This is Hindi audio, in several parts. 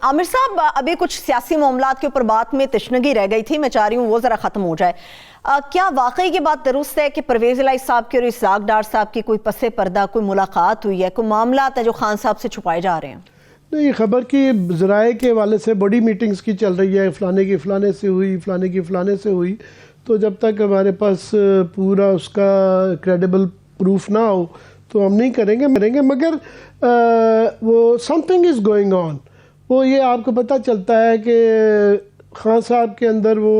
आमिर साहब, अभी कुछ सियासी मामलात के ऊपर बात में तशनगी रह गई थी, मैं चाह रही हूँ वो ज़रा ख़त्म हो जाए। क्या वाकई ये बात दुरुस्त है कि परवेज़ इलाही साहब की और इसहाक डार साहब की कोई पसे पर्दा कोई मुलाकात हुई है, कोई मामलात है जो खान साहब से छुपाए जा रहे हैं? नहीं, खबर की ज़राए के वाले से बड़ी मीटिंग्स की चल रही है, फ़लाने की फ़लाने से हुई, फ़लाने की फ़लाने से हुई। तो जब तक हमारे पास पूरा उसका क्रेडिबल प्रूफ ना हो तो हम नहीं करेंगे। मगर वो समथिंग इज़ गोइंग ऑन। वो ये आपको पता चलता है कि खान साहब के अंदर वो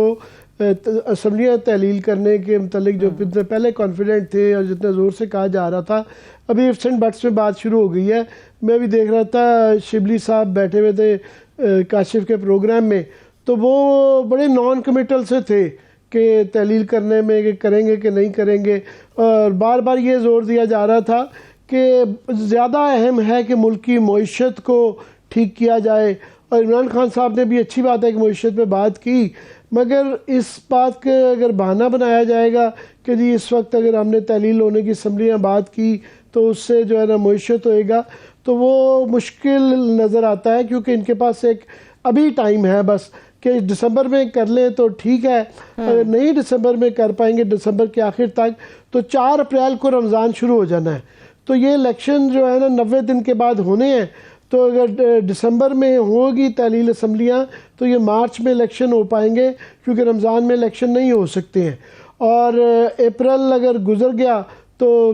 असम्बलियाँ तहलील करने के मतलब जो जितने पहले कॉन्फिडेंट थे और जितने ज़ोर से कहा जा रहा था, अभी इफ्स एंड बट्स में बात शुरू हो गई है। मैं भी देख रहा था, शिबली साहब बैठे हुए थे काशिफ के प्रोग्राम में, तो वो बड़े नॉन कमिटल से थे कि तहलील करने में कि करेंगे कि नहीं करेंगे, और बार बार ये ज़ोर दिया जा रहा था कि ज़्यादा अहम है कि मुल्क की मईशत को ठीक किया जाए। और इमरान खान साहब ने भी अच्छी बात है कि मईशत पे बात की, मगर इस बात के अगर बहाना बनाया जाएगा कि जी इस वक्त अगर हमने तहलील होने की असम्बलियाँ बात की तो उससे जो है ना मईशत होएगा, तो वो मुश्किल नज़र आता है। क्योंकि इनके पास एक अभी टाइम है बस कि दिसंबर में कर लें तो ठीक है, अगर नहीं दिसंबर में कर पाएंगे दिसंबर के आखिर तक, तो 4 अप्रैल को रमज़ान शुरू हो जाना है। तो ये इलेक्शन जो है ना 90 दिन के बाद होने हैं। तो अगर दिसंबर में होगी तहलील असम्बलियाँ तो ये मार्च में इलेक्शन हो पाएंगे, क्योंकि रमज़ान में इलेक्शन नहीं हो सकते हैं। और अप्रैल अगर गुजर गया तो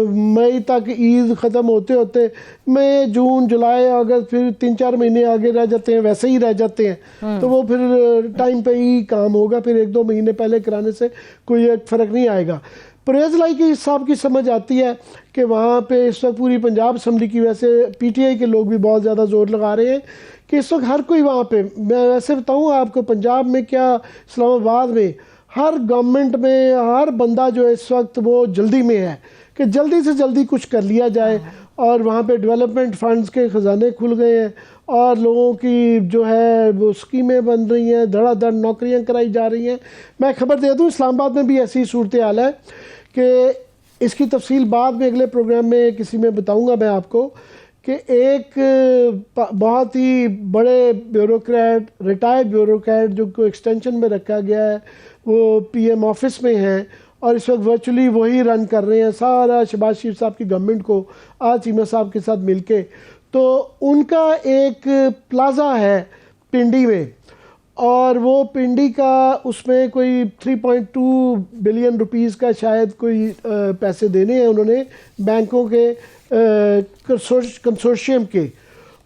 मई तक ईद ख़त्म होते होते मई जून जुलाई अगस्त फिर 3-4 महीने आगे रह जाते हैं, वैसे ही रह जाते हैं। तो वो फिर टाइम पे ही काम होगा, फिर 1-2 महीने पहले कराने से कोई फ़र्क नहीं आएगा। परवेज़ इलाही की साहब की समझ आती है कि वहाँ पे इस वक्त पूरी पंजाब असम्बली की, वैसे PTI के लोग भी बहुत ज़्यादा ज़ोर लगा रहे हैं कि इस वक्त हर कोई वहाँ पे, मैं वैसे बताऊँ आपको, पंजाब में क्या इस्लामाबाद में हर गवर्नमेंट में हर बंदा जो है इस वक्त वो जल्दी में है कि जल्दी से जल्दी कुछ कर लिया जाए। और वहाँ पे डेवलपमेंट फंड्स के ख़जाने खुल गए हैं और लोगों की जो है वो स्कीमें बन रही हैं, धड़ाधड़ नौकरियाँ कराई जा रही हैं। मैं खबर दे दूँ, इस्लामाबाद में भी ऐसी सूरत हाल है कि इसकी तफसील बाद में अगले प्रोग्राम में किसी में बताऊँगा मैं आपको, कि एक बहुत ही बड़े ब्यूरोक्रेट, रिटायर्ड ब्यूरोक्रेट जो को एक्सटेंशन में रखा गया है, वो PM ऑफिस में हैं और इस वक्त वर्चुअली वही रन कर रहे हैं सारा शहबाज शरीफ साहब की गवर्नमेंट को आज चीमा साहब के साथ मिलके। तो उनका एक प्लाज़ा है पिंडी में, और वो पिंडी का उसमें कोई 3.2 बिलियन रुपीस का शायद कोई पैसे देने हैं उन्होंने बैंकों के कंसोर्शियम के,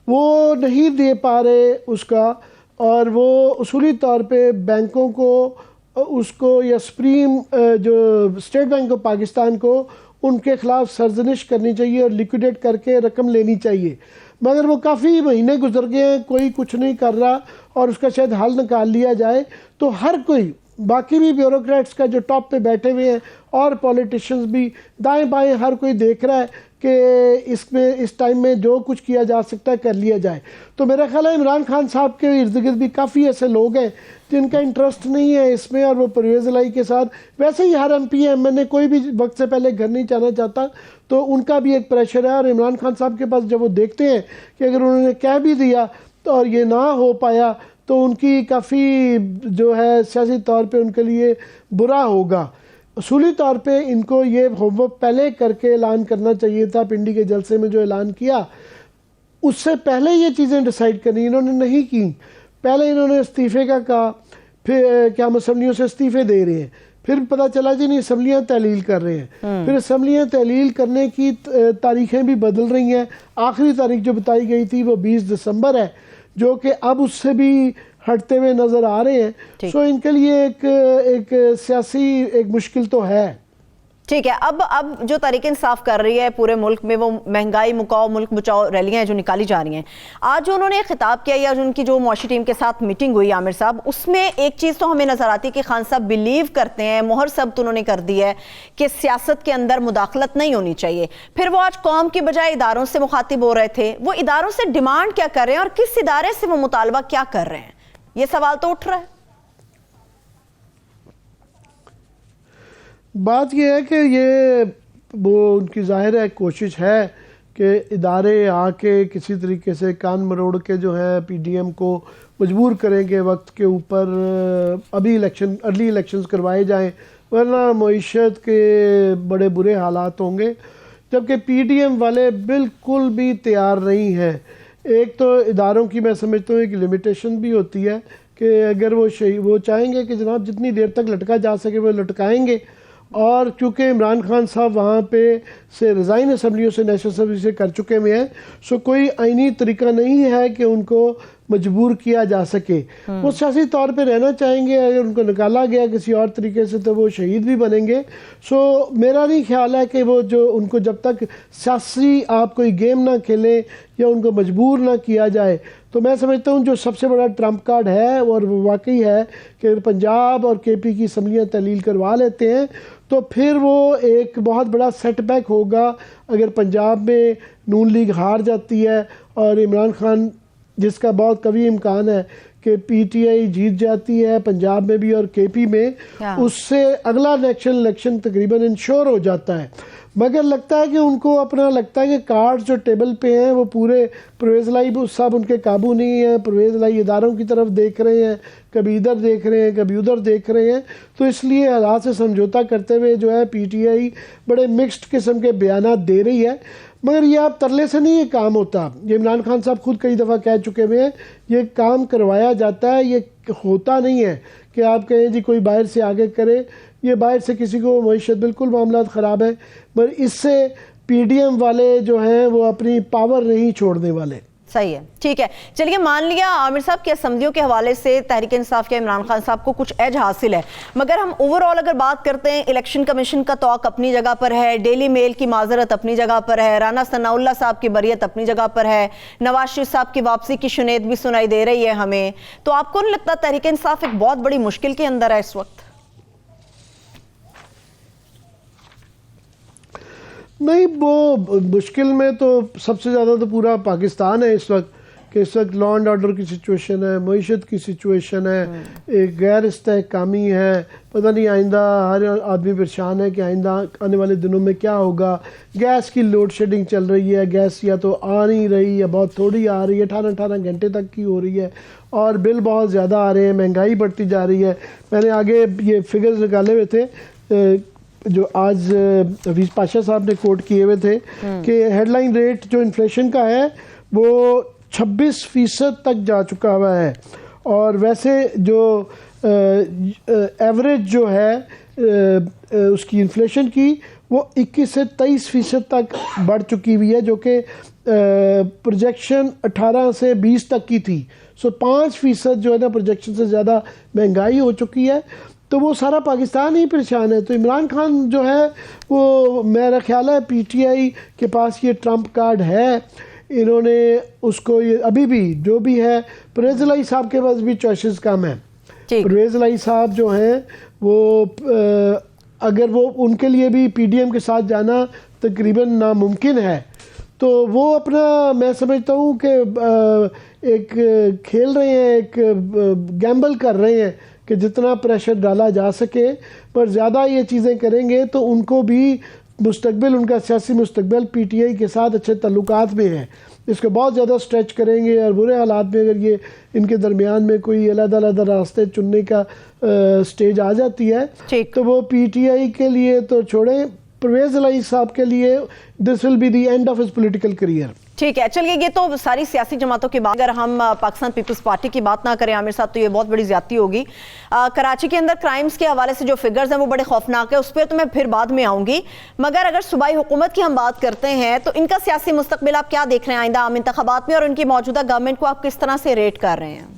वो नहीं दे पा रहे उसका। और वो उसूली तौर पे बैंकों को उसको या सुप्रीम जो स्टेट बैंक ऑफ पाकिस्तान को उनके ख़िलाफ़ सरजनिश करनी चाहिए और लिक्विडेट करके रकम लेनी चाहिए। मगर वो काफ़ी महीने गुजर गए हैं, कोई कुछ नहीं कर रहा और उसका शायद हल निकाल लिया जाए। तो हर कोई, बाकी भी ब्यूरोक्रेट्स का जो टॉप पे बैठे हुए हैं और पॉलिटिशियंस भी दाएं बाएं, हर कोई देख रहा है कि इसमें इस टाइम में जो कुछ किया जा सकता है कर लिया जाए। तो मेरा ख्याल है इमरान खान साहब के इर्द गिर्द भी काफ़ी ऐसे लोग हैं जिनका इंटरेस्ट नहीं है इसमें, और वो परवेज़ इलाही के साथ, वैसे ही हर MP MNA कोई भी वक्त से पहले घर नहीं जाना चाहता, तो उनका भी एक प्रेशर है। और इमरान खान साहब के पास जब वो देखते हैं कि अगर उन्होंने कह भी दिया तो और ये ना हो पाया तो उनकी काफ़ी जो है सियासी तौर पे उनके लिए बुरा होगा। उसूली तौर पे इनको ये होमवर्क पहले करके ऐलान करना चाहिए था। पिंडी के जलसे में जो ऐलान किया उससे पहले ये चीज़ें डिसाइड करनी, इन्होंने नहीं की। पहले इन्होंने इस्तीफ़े का कहा, फिर क्या हम असम्बलियों से इस्तीफ़े दे रहे हैं, फिर पता चला जी नहीं असम्बलियाँ तहलील कर रहे हैं, फिर असम्बलियाँ तहलील करने की तारीखें भी बदल रही हैं। आखिरी तारीख जो बताई गई थी वो 20 दिसंबर है, जो कि अब उससे भी हटते हुए नज़र आ रहे हैं। सो इनके लिए एक सियासी एक मुश्किल तो है। ठीक है, अब जो तहरीक इंसाफ कर रही है पूरे मुल्क में, वो महंगाई मुकाओ मुल्क बचाओ रैलियां जो निकाली जा रही हैं, आज जो उन्होंने खिताब किया या उनकी जो मुआशी टीम के साथ मीटिंग हुई आमिर साहब, उसमें एक चीज़ तो हमें नजर आती है कि खान साहब बिलीव करते हैं, मोहर सब तो उन्होंने कर दी है कि सियासत के अंदर मुदाखलत नहीं होनी चाहिए। फिर वो आज कौम की बजाय इदारों से मुखातिब हो रहे थे, वो इदारों से डिमांड क्या कर रहे हैं और किस इदारे से वो मुतालबा क्या कर रहे हैं, ये सवाल तो उठ रहा है। बात यह है कि ये वो उनकी ज़ाहिर है कोशिश है कि इदारे आके किसी तरीके से कान मरोड़ के जो है पीडीएम को मजबूर करेंगे वक्त के ऊपर अभी अर्ली इलेक्शंस करवाए जाएं, वरना मईशत के बड़े बुरे हालात होंगे। जबकि पीडीएम वाले बिल्कुल भी तैयार नहीं हैं। एक तो इदारों की मैं समझता हूँ एक लिमिटेशन भी होती है कि अगर वो चाहेंगे कि जनाब जितनी देर तक लटका जा सके वो लटकाएंगे, और चूँकि इमरान खान साहब वहाँ पे से रिज़ाइन असम्बलियों से नेशनल असम्बली से कर चुके हुए हैं, सो कोई आईनी तरीका नहीं है कि उनको मजबूर किया जा सके। वो सियासी तौर पे रहना चाहेंगे, अगर उनको निकाला गया किसी और तरीके से तो वो शहीद भी बनेंगे। सो मेरा नहीं ख्याल है कि वो जो उनको जब तक सियासी आप कोई गेम ना खेलें या उनको मजबूर ना किया जाए, तो मैं समझता हूँ जो सबसे बड़ा ट्रम्प कार्ड है और वो वाकई है कि पंजाब और केपी की असम्बलियाँ तहलील करवा लेते हैं तो फिर वो एक बहुत बड़ा सेटबैक होगा। अगर पंजाब में नून लीग हार जाती है और इमरान खान, जिसका बहुत कभी इम्कान है कि पीटीआई जीत जाती है पंजाब में भी और केपी में, उससे अगला इलेक्शन तकरीबन इंश्योर हो जाता है। मगर लगता है कि उनको अपना लगता है कि कार्ड्स जो टेबल पे हैं वो पूरे परवेज़ लाई सब उनके काबू नहीं है। परवेज़ लाई इदारों की तरफ देख रहे हैं, कभी इधर देख रहे हैं, कभी उधर देख रहे हैं, तो इसलिए हालात से समझौता करते हुए जो है पीटीआई बड़े मिक्स्ड किस्म के बयानात दे रही है। मगर ये आप तरले से नहीं ये काम होता। ये इमरान खान साहब खुद कई दफ़ा कह चुके हुए हैं, ये काम करवाया जाता है, ये होता नहीं है कि आप कहें जी कोई बाहर से आगे करे। ये बाहर से किसी को मईशत बिल्कुल मामला ख़राब है, मगर इससे पीडीएम वाले जो हैं वो अपनी पावर नहीं छोड़ने वाले। सही है, ठीक है। चलिए मान लिया आमिर साहब की असम्बलियों के हवाले से तहरीक इंसाफ या इमरान खान साहब को कुछ एज हासिल है, मगर हम ओवरऑल अगर बात करते हैं, इलेक्शन कमीशन का तौक अपनी जगह पर है, डेली मेल की माजरत अपनी जगह पर है, राना सनाउल्लाह साहब की बरियत अपनी जगह पर है, नवाज शरीफ साहब की वापसी की शुनेद भी सुनाई दे रही है हमें। तो आपको नहीं लगता तहरीक इंसाफ एक बहुत बड़ी मुश्किल के अंदर है इस वक्त? नहीं, वो मुश्किल में तो सबसे ज़्यादा तो पूरा पाकिस्तान है इस वक्त, कि इस वक्त लॉ एंड ऑर्डर की सिचुएशन है, मईशत की सिचुएशन है, एक गैर इस्तेहकामी है। पता नहीं आइंदा, हर आदमी परेशान है कि आइंदा आने वाले दिनों में क्या होगा। गैस की लोड शेडिंग चल रही है, गैस या तो आ नहीं रही या बहुत थोड़ी आ रही है, 18 घंटे तक की हो रही है, और बिल बहुत ज़्यादा आ रहे हैं, महंगाई बढ़ती जा रही है। मैंने आगे ये फिगर्स निकाले हुए थे जो आज हफीज़ पाशा साहब ने कोट किए हुए थे कि हेडलाइन रेट जो इन्फ्लेशन का है वो 26% तक जा चुका हुआ है, और वैसे जो एवरेज जो है उसकी इन्फ्लेशन की वो 21 से 23% तक बढ़ चुकी हुई है, जो कि प्रोजेक्शन 18 से 20 तक की थी। सो 5% जो है ना प्रोजेक्शन से ज़्यादा महंगाई हो चुकी है। तो वो सारा पाकिस्तान ही परेशान है। तो इमरान खान जो है वो, मेरा ख्याल है पीटीआई के पास ये ट्रम्प कार्ड है, इन्होंने उसको ये अभी भी जो भी है, परवेज़ लाई साहब के पास भी चॉइसेस कम है। परवेज़ लाई साहब जो हैं वो अगर वो उनके लिए भी पीडीएम के साथ जाना तकरीबन नामुमकिन है, तो वो अपना मैं समझता हूँ कि एक खेल रहे हैं, एक गैम्बल कर रहे हैं कि जितना प्रेशर डाला जा सके, पर ज़्यादा ये चीज़ें करेंगे तो उनको भी मुस्तकबिल, उनका सियासी मुस्तकबिल पीटीआई के साथ अच्छे ताल्लुकात में है, इसको बहुत ज़्यादा स्ट्रेच करेंगे, और बुरे हालात में अगर ये इनके दरमियान में कोई अलग-अलग रास्ते चुनने का स्टेज आ जाती है तो वो पीटीआई के लिए तो छोड़ें, परवेज़ लाई साहब के लिए this will be the end of his political career. ठीक है, चलिए ये तो सारी सियासी जमातों की बात, अगर हम पाकिस्तान पीपल्स पार्टी की बात ना करें आमिर साहब तो ये बहुत बड़ी ज्यादती होगी। कराची के अंदर क्राइम्स के हवाले से जो फिगर्स हैं वो बड़े खौफनाक है, उस पर तो मैं फिर बाद में आऊंगी। मगर अगर सूबाई हुकूमत की हम बात करते हैं तो इनका सियासी मुस्तकबिल आप क्या देख रहे हैं आइंदा आम इंतखाबात में, और इनकी मौजूदा गवर्नमेंट को आप किस तरह से रेट कर रहे हैं?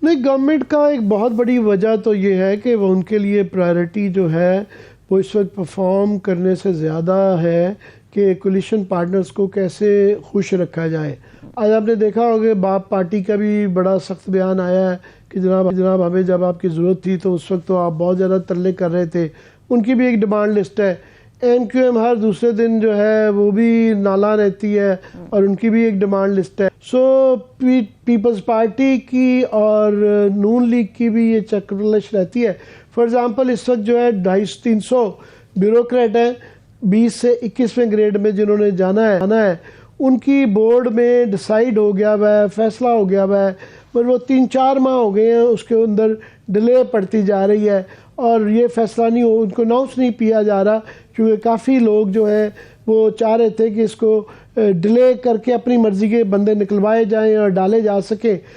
नहीं, गवर्नमेंट का एक बहुत बड़ी वजह तो ये है कि वो उनके लिए प्रायोरिटी जो है वो इस वक्त परफॉर्म करने से ज़्यादा है कि कोलिशन पार्टनर्स को कैसे खुश रखा जाए। आज आपने देखा होगा बाप पार्टी का भी बड़ा सख्त बयान आया है कि जनाब हमें जब आपकी ज़रूरत थी तो उस वक्त तो आप बहुत ज़्यादा तरले कर रहे थे। उनकी भी एक डिमांड लिस्ट है। एमक्यूएम हर दूसरे दिन जो है वो भी नाला रहती है और उनकी भी एक डिमांड लिस्ट है। सो पीपल्स पार्टी की और नून लीग की भी ये चक्रवश रहती है। फॉर एग्ज़ाम्पल इस वक्त जो है 250-300 ब्यूरोक्रेट हैं 20 से 21वें ग्रेड में जिन्होंने जाना है उनकी बोर्ड में डिसाइड हो गया हुआ है, फैसला हो गया हुआ है, पर वो 3-4 माह हो गए हैं उसके अंदर डिले पड़ती जा रही है और ये फैसला नहीं हो, उनको अनाउंस नहीं किया जा रहा, क्योंकि काफ़ी लोग जो है वो चाह रहे थे कि इसको डिले करके अपनी मर्ज़ी के बंदे निकलवाए जाएं और डाले जा सके।